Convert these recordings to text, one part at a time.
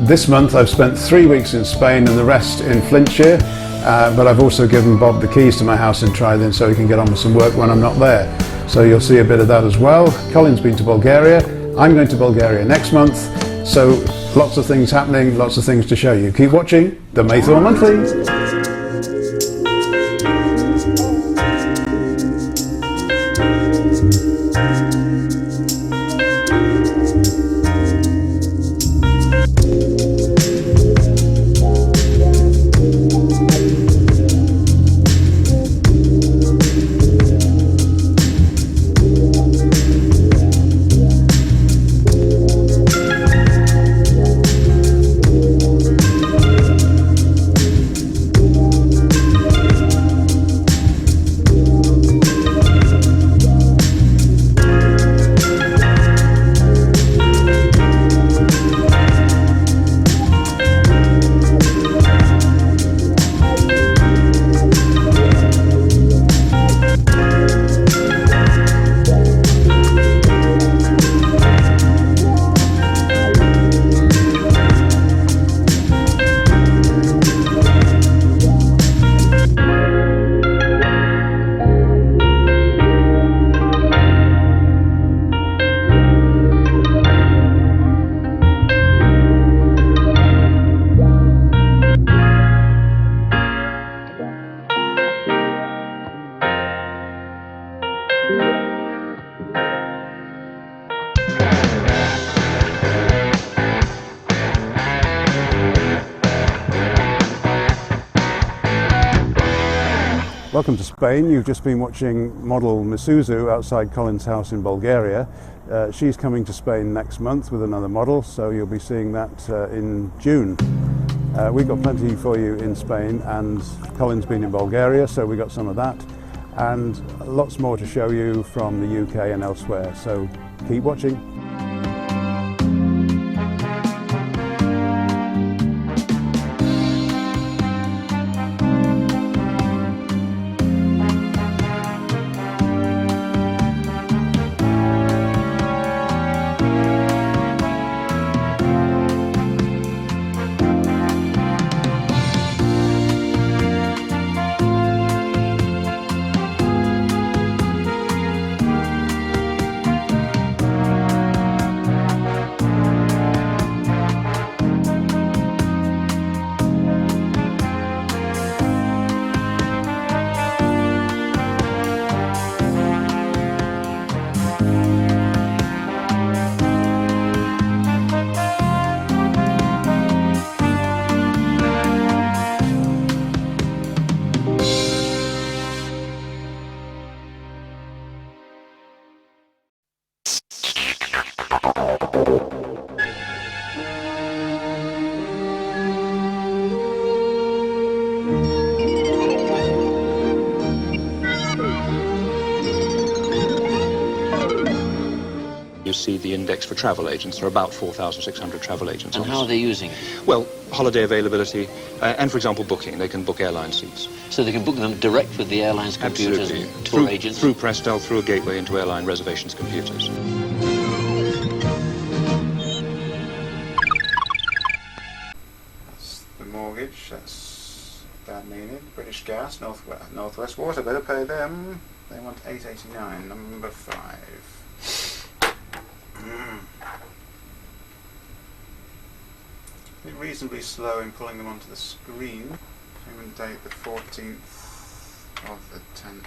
This month I've spent 3 weeks in Spain and the rest in Flintshire, but I've also given Bob the keys to my house in Trident so he can get on with some work when I'm not there. So you'll see a bit of that as well. Colin's been to Bulgaria, I'm going to Bulgaria next month, so lots of things happening, lots of things to show you. Keep watching the Maythorn Monthly. Welcome to Spain. You've just been watching model Misuzu outside Colin's house in Bulgaria. She's coming to Spain next month with another model, so you'll be seeing that in June. We've got plenty for you in Spain, and Colin's been in Bulgaria, so we got some of that, and lots more to show you from the UK and elsewhere, so keep watching. You see the index for travel agents. There are about 4,600 travel agents. And how are they using it? Well, holiday availability and, for example, booking. They can book airline seats. So they can book them direct with the airline's computers and tour agents? Through Prestel, through a gateway into airline reservations computers. That's the mortgage, that's bad meaning. British Gas, Northwest Water, better pay them. They want £8.89, number 5. Reasonably slow in pulling them onto the screen. Payment date the 14th of the 10th.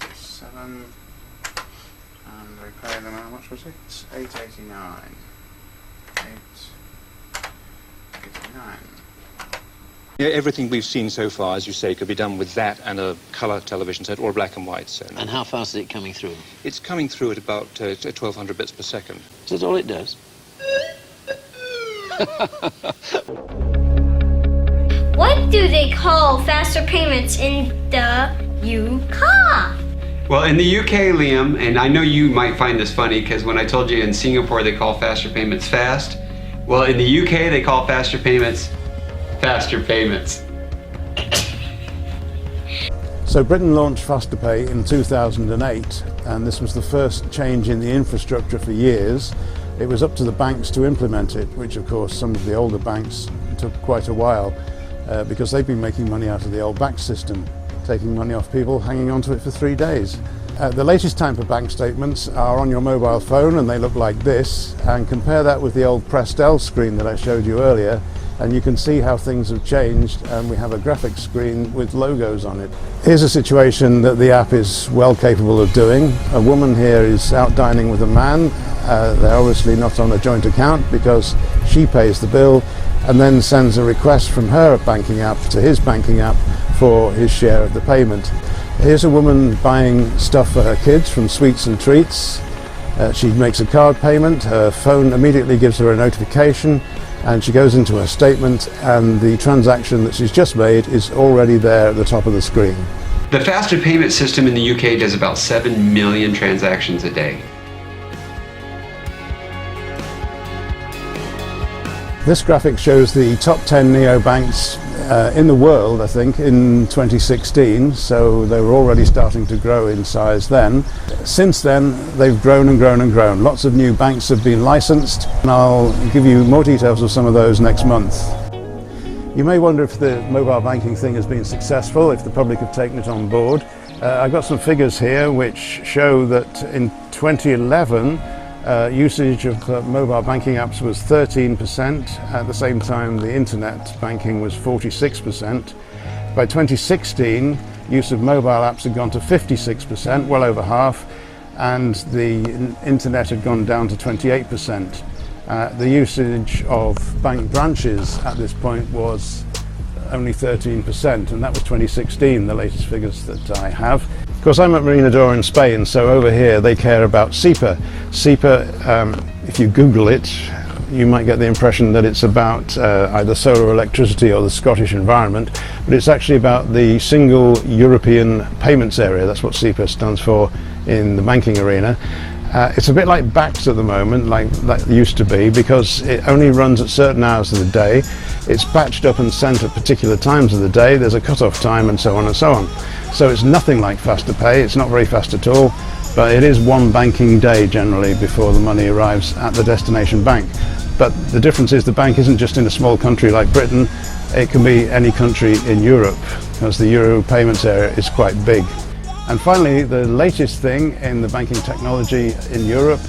87. And we pay them, how much was it? £8.89. £8.89. Yeah, everything we've seen so far, as you say, could be done with that and a colour television set or black and white set. And how fast is it coming through? It's coming through at about 1,200 bits per second. Is that all it does? What do they call faster payments in the UK? Well, in the UK, Liam, and I know you might find this funny because when I told you in Singapore they call faster payments fast, well, in the UK they call faster payments faster payments. So Britain launched Faster Pay in 2008, and this was the first change in the infrastructure for years. It was up to the banks to implement it, which of course some of the older banks took quite a while because they've been making money out of the old back system, taking money off people, hanging on to it for 3 days. The latest type of bank statements are on your mobile phone and they look like this, and compare that with the old Prestel screen that I showed you earlier, and you can see how things have changed, and we have a graphics screen with logos on it. Here's a situation that the app is well capable of doing. A woman here is out dining with a man. They're obviously not on a joint account because she pays the bill and then sends a request from her banking app to his banking app for his share of the payment. Here's a woman buying stuff for her kids from Sweets and Treats. She makes a card payment, her phone immediately gives her a notification, and she goes into her statement, and the transaction that she's just made is already there at the top of the screen. The faster payment system in the UK does about 7 million transactions a day. This graphic shows the top 10 neobanks in the world, I think, in 2016, so they were already starting to grow in size then. Since then, they've grown and grown and grown. Lots of new banks have been licensed, and I'll give you more details of some of those next month. You may wonder if the mobile banking thing has been successful, if the public have taken it on board. I've got some figures here which show that in 2011, usage of mobile banking apps was 13%. At the same time, the internet banking was 46%. By 2016, use of mobile apps had gone to 56%, well over half, and the internet had gone down to 28%. The usage of bank branches at this point was only 13%, and that was 2016, the latest figures that I have. Of course, I'm at Marina d'Or in Spain, so over here they care about SEPA. SEPA, if you Google it, you might get the impression that it's about either solar electricity or the Scottish environment, but it's actually about the single European payments area. That's what SEPA stands for in the banking arena. It's a bit like BACS at the moment, like that used to be, because it only runs at certain hours of the day. It's batched up and sent at particular times of the day. There's a cut-off time and so on and so on. So it's nothing like faster pay. It's not very fast at all, but it is one banking day generally before the money arrives at the destination bank. But the difference is the bank isn't just in a small country like Britain. It can be any country in Europe, because the Euro payments area is quite big. And finally, the latest thing in the banking technology in Europe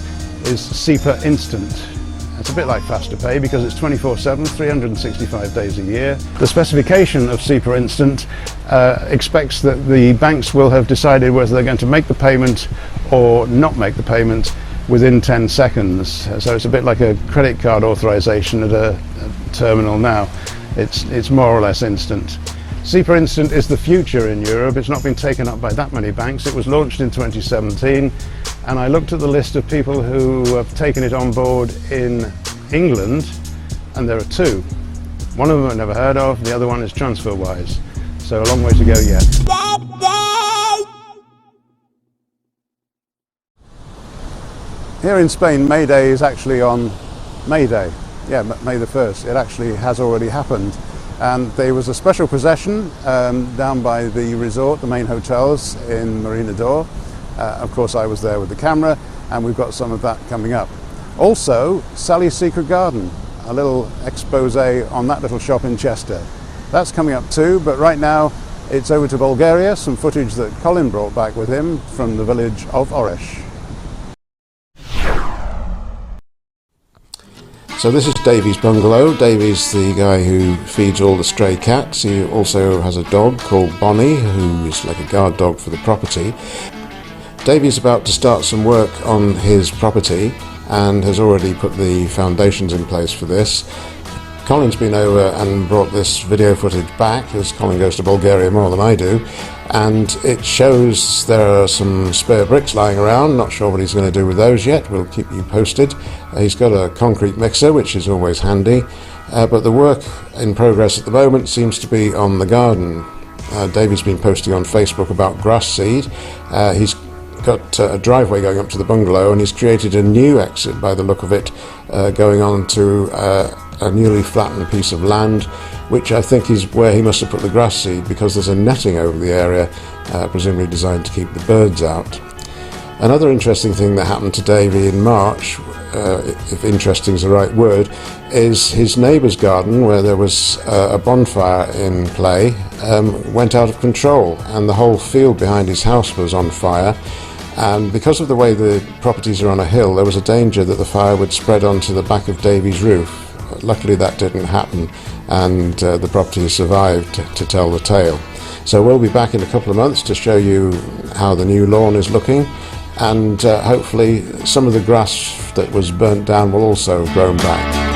is SEPA Instant. It's a bit like faster pay because it's 24/7, 365 days a year. The specification of SEPA Instant expects that the banks will have decided whether they're going to make the payment or not make the payment within 10 seconds. So it's a bit like a credit card authorization at a terminal now. It's more or less instant. SEPA Instant is the future in Europe. It's not been taken up by that many banks. It was launched in 2017, and I looked at the list of people who have taken it on board in England, and there are two. One of them I've never heard of, the other one is TransferWise. So a long way to go yet. Here in Spain, May Day is actually on May Day. Yeah, May the 1st. It actually has already happened. And there was a special procession down by the resort, the main hotels in Marina d'Or. Of course, I was there with the camera, and we've got some of that coming up. Also, Sally's Secret Garden, a little expose on that little shop in Chester. That's coming up too, but right now it's over to Bulgaria, some footage that Colin brought back with him from the village of Oresh. So this is Davy's bungalow. Davy's the guy who feeds all the stray cats. He also has a dog called Bonnie, who is like a guard dog for the property. Davy's about to start some work on his property and has already put the foundations in place for this. Colin's been over and brought this video footage back, as Colin goes to Bulgaria more than I do, and it shows there are some spare bricks lying around. Not sure what he's going to do with those yet. We'll keep you posted. He's got a concrete mixer, which is always handy, but the work in progress at the moment seems to be on the garden. Davy's been posting on Facebook about grass seed. He's got a driveway going up to the bungalow, and he's created a new exit by the look of it, going on to a newly flattened piece of land, which I think is where he must have put the grass seed, because there's a netting over the area, presumably designed to keep the birds out. Another interesting thing that happened to Davy in March if interesting is the right word, is his neighbour's garden, where there was a bonfire in play, went out of control, and the whole field behind his house was on fire. And because of the way the properties are on a hill, there was a danger that the fire would spread onto the back of Davy's roof. Luckily that didn't happen, and the property survived to tell the tale. So we'll be back in a couple of months to show you how the new lawn is looking, and hopefully some of the grass that was burnt down will also have grown back.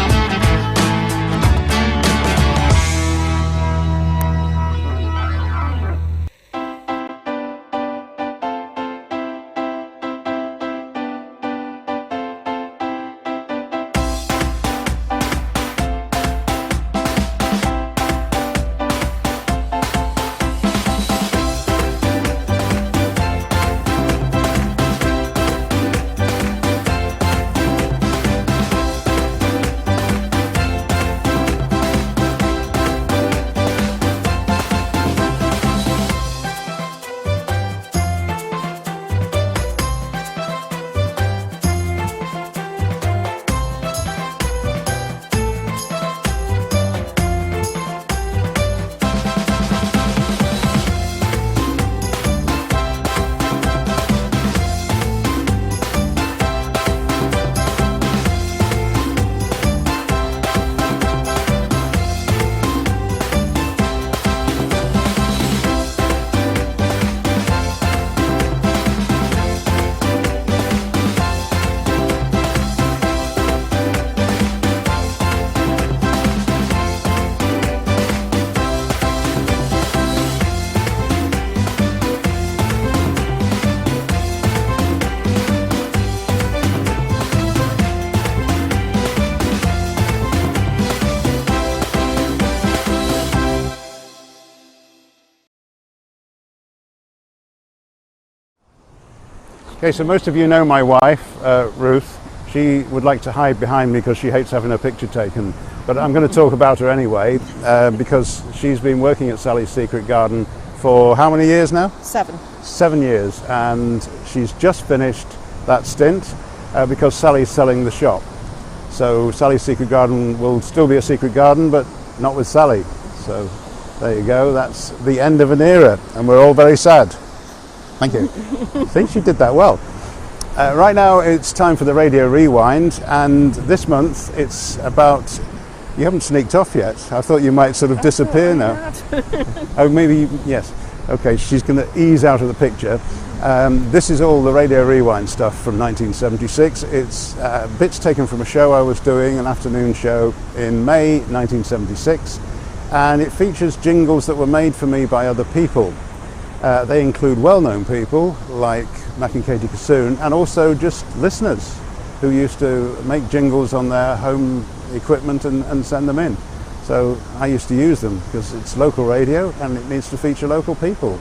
Okay, so most of you know my wife, Ruth. She would like to hide behind me because she hates having her picture taken. But I'm going to talk about her anyway, because she's been working at Sally's Secret Garden for how many years now? 7. 7 years, and she's just finished that stint because Sally's selling the shop. So Sally's Secret Garden will still be a secret garden, but not with Sally. So there you go, that's the end of an era, and we're all very sad. Thank you. I think she did that well. Right now it's time for the Radio Rewind, and this month it's about... You haven't sneaked off yet. I thought you might sort of disappear now. Oh, maybe, yes. Okay, she's going to ease out of the picture. This is all the Radio Rewind stuff from 1976. It's bits taken from a show I was doing, an afternoon show in May 1976, and it features jingles that were made for me by other people. They include well-known people like Mac and Katie Kassoon, and also just listeners who used to make jingles on their home equipment and send them in. So I used to use them because it's local radio and it needs to feature local people,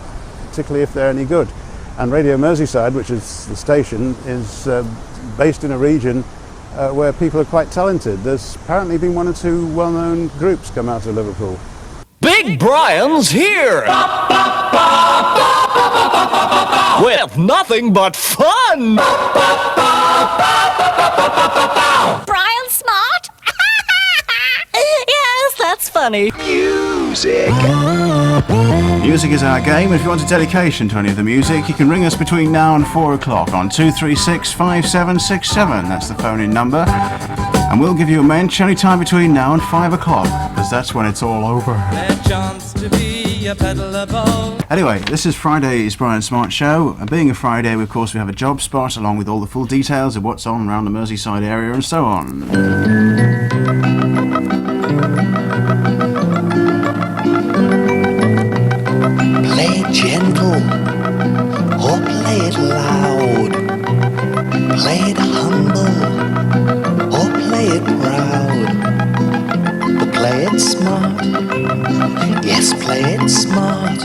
particularly if they're any good. And Radio Merseyside, which is the station, is based in a region where people are quite talented. There's apparently been 1 or 2 well-known groups come out of Liverpool. Big Brian's here! With nothing but fun! Brian Smart? Yes, that's funny. Music is our game. If you want a dedication to any of the music, you can ring us between now and 4 o'clock on 236 5767. That's the phone-in number. And we'll give you a mention any time between now and 5 o'clock, because that's when it's all over. Anyway, this is Friday's Brian Smart Show. And being a Friday, of course, we have a job spot along with all the full details of what's on around the Merseyside area and so on. Play it gentle or play it loud. Play it humble or play it proud. But play it smart. Yes, play it smart.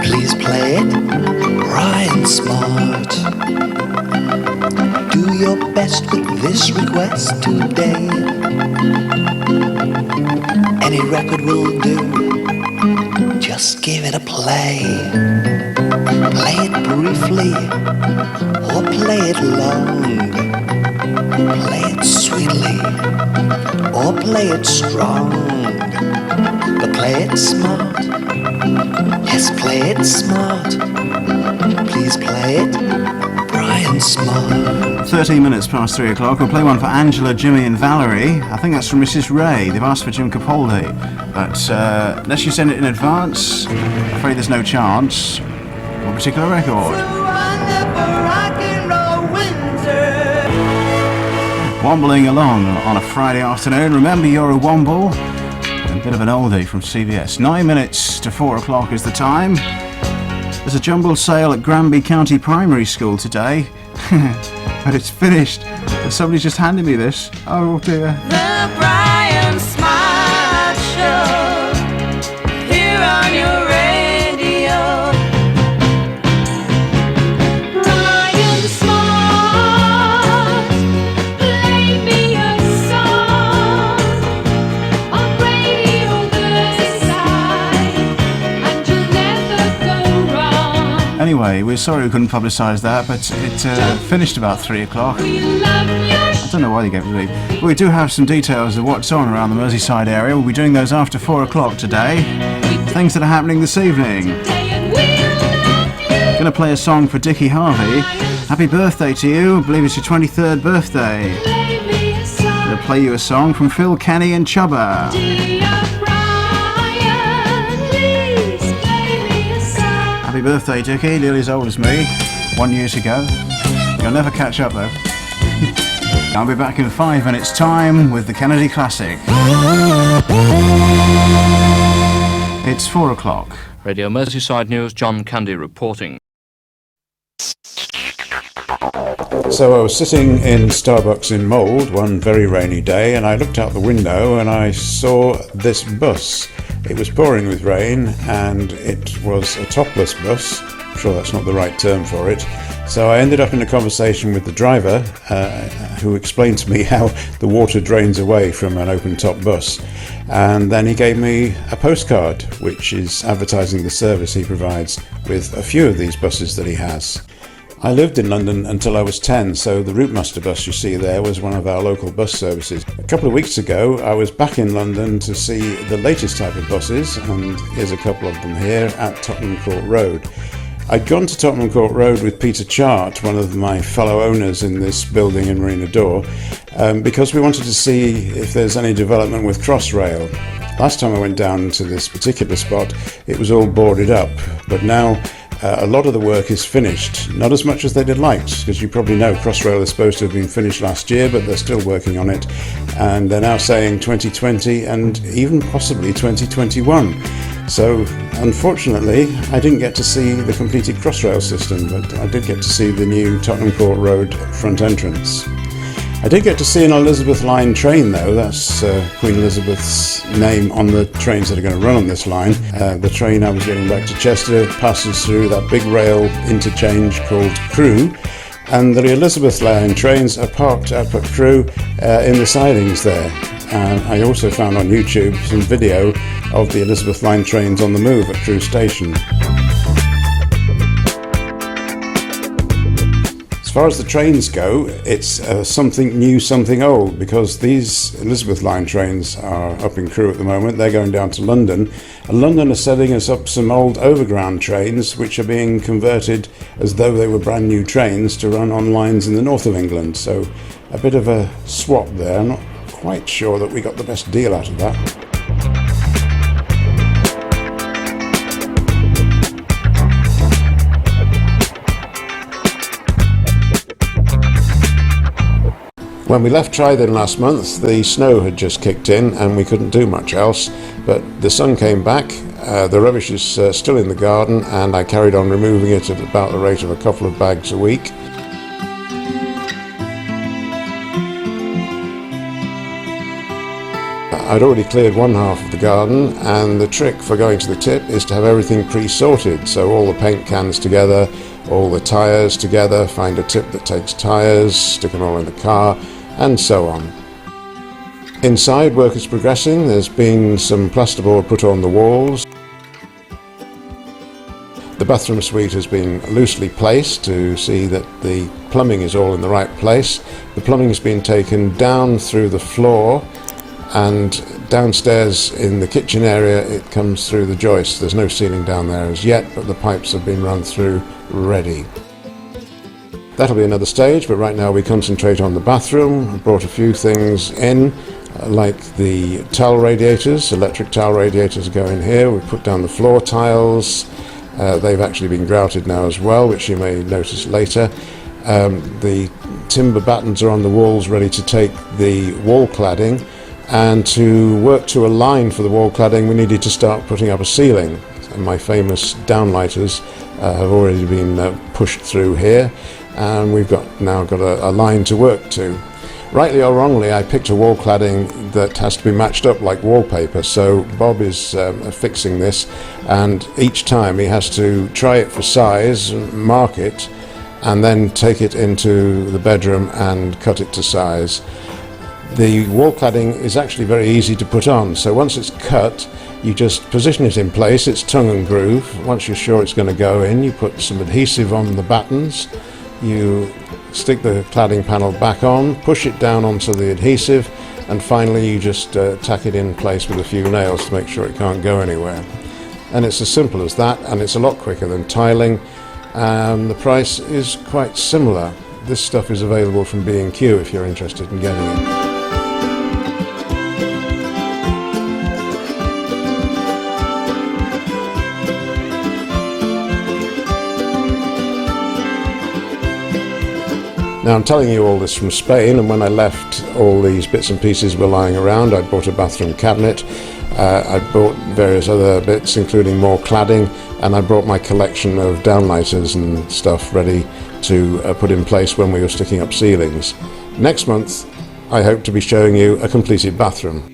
Please play it Brian Smart. Do your best with this request today. Any record will do. Just give it a play. Play it briefly or play it long. Play it sweetly or play it strong, but play it smart. Yes, play it smart. Please play it Brian Smart. 13 minutes past 3 o'clock. We'll play one for Angela, Jimmy and Valerie. I think that's from Mrs. Ray. They've asked for Jim Capaldi, but unless you send it in advance, I'm afraid there's no chance. What particular record? Wombling along on a Friday afternoon. Remember, you're a womble. A bit of an oldie from CBS. 9 minutes to 4 o'clock is the time. There's a jumble sale at Granby County Primary School today, but it's finished. Somebody's just handed me this. Oh dear. The Brian Smart Show, here on your radio. Brian Smart, play me a song on Radio Merseyside, and you'll never go wrong. Anyway, we're sorry we couldn't publicise that, but it finished about 3 o'clock. We love your I don't know why they gave it to me. But we do have some details of what's on around the Merseyside area. We'll be doing those after 4 o'clock today. Things that are happening this evening. day and we'll love you. Going to play a song for Dickie Harvey. Happy birthday to you. I believe it's your 23rd birthday. Play me a song, Going to play you a song from Phil Kenny and Chubba. dear Brian, please play me a song. Happy birthday, Dickie. Nearly as old as me. 1 year ago. You'll never catch up, though. I'll be back in 5 minutes' time with the Kennedy Classic. It's 4 o'clock. Radio Merseyside News, John Candy reporting. So I was sitting in Starbucks in Mould one very rainy day, and I looked out the window and I saw this bus. It was pouring with rain and it was a topless bus. I'm sure that's not the right term for it. So I ended up in a conversation with the driver who explained to me how the water drains away from an open top bus. And then he gave me a postcard which is advertising the service he provides with a few of these buses that he has. I lived in London until I was 10, so the Routemaster bus you see there was one of our local bus services. A couple of weeks ago I was back in London to see the latest type of buses, and here's a couple of them here at Tottenham Court Road. I'd gone to Tottenham Court Road with Peter Chart, one of my fellow owners in this building in Marina Door, because we wanted to see if there's any development with Crossrail. Last time I went down to this particular spot, it was all boarded up, but now a lot of the work is finished. Not as much as they'd have liked, because you probably know Crossrail is supposed to have been finished last year, but they're still working on it, and they're now saying 2020 and even possibly 2021. So unfortunately I didn't get to see the completed Crossrail system, but I did get to see the new Tottenham Court Road front entrance. I did get to see an Elizabeth line train though. That's Queen Elizabeth's name on the trains that are going to run on this line. The train I was getting back to Chester passes through that big rail interchange called Crewe, and the Elizabeth line trains are parked up at Crewe in the sidings there. And I also found on YouTube some video of the Elizabeth line trains on the move at Crewe Station. As far as the trains go, it's something new, something old, because these Elizabeth line trains are up in Crewe at the moment. They're going down to London, and London are setting us up some old overground trains which are being converted as though they were brand new trains to run on lines in the north of England. So a bit of a swap there. I'm not quite sure that we got the best deal out of that. When we left Trident last month, the snow had just kicked in and we couldn't do much else, but the sun came back, the rubbish is still in the garden, and I carried on removing it at about the rate of a couple of bags a week. I'd already cleared one half of the garden, and the trick for going to the tip is to have everything pre-sorted, so all the paint cans together, all the tyres together, find a tip that takes tyres, stick them all in the car, and so on. Inside, work is progressing. There's been some plasterboard put on the walls. The bathroom suite has been loosely placed to see that the plumbing is all in the right place. The plumbing has been taken down through the floor, and downstairs in the kitchen area it comes through the joists. There's no ceiling down there as yet, but the pipes have been run through ready. That'll be another stage, but right now we concentrate on the bathroom. I brought a few things in, like the towel radiators. Electric towel radiators go in here. We put down the floor tiles. They've actually been grouted now as well, which you may notice later. The timber battens are on the walls ready to take the wall cladding, and to work to a line for the wall cladding we needed to start putting up a ceiling. And my famous downlighters have already been pushed through here, and we've now got a line to work to. Rightly or wrongly, I picked a wall cladding that has to be matched up like wallpaper, so Bob is fixing this, and each time he has to try it for size, mark it, and then take it into the bedroom and cut it to size. The wall cladding is actually very easy to put on, so once it's cut you just position it in place. It's tongue and groove. Once you're sure it's going to go in, you put some adhesive on the battens, you stick the cladding panel back on, push it down onto the adhesive, and finally you just tack it in place with a few nails to make sure it can't go anywhere. And it's as simple as that, and it's a lot quicker than tiling, and the price is quite similar. This stuff is available from B&Q if you're interested in getting it. Now I'm telling you all this from Spain, and when I left all these bits and pieces were lying around. I bought a bathroom cabinet, I bought various other bits including more cladding, and I brought my collection of downlighters and stuff ready to put in place when we were sticking up ceilings. Next month I hope to be showing you a completed bathroom.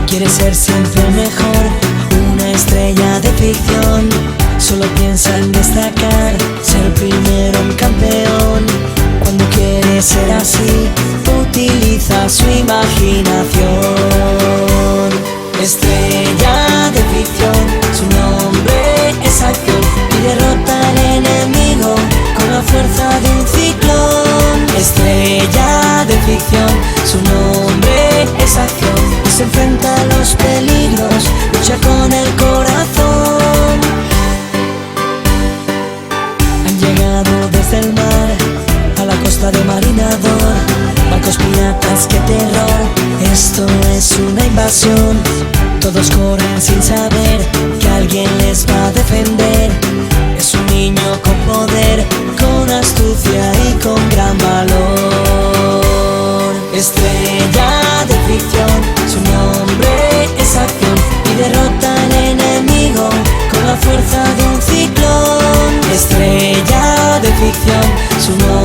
Quiere ser siempre el mejor, una estrella de ficción. Solo piensa en destacar, ser primero un campeón. Cuando quiere ser así, utiliza su imaginación. Estrella de ficción, su nombre es acción y derrota al enemigo con la fuerza de un ciclón. Estrella de ficción, su nombre es acción y se enfrenta a los peligros, lucha con el corazón. Han llegado desde el mar a la costa de Marinador, barcos piratas, qué terror, esto es una invasión. Todos corren sin saber que alguien les va a defender. Es un niño con poder, con astucia y con gran valor. Estrella de ficción, su nombre es acción y derrota al enemigo con la fuerza de un ciclón. Estrella de ficción, su nombre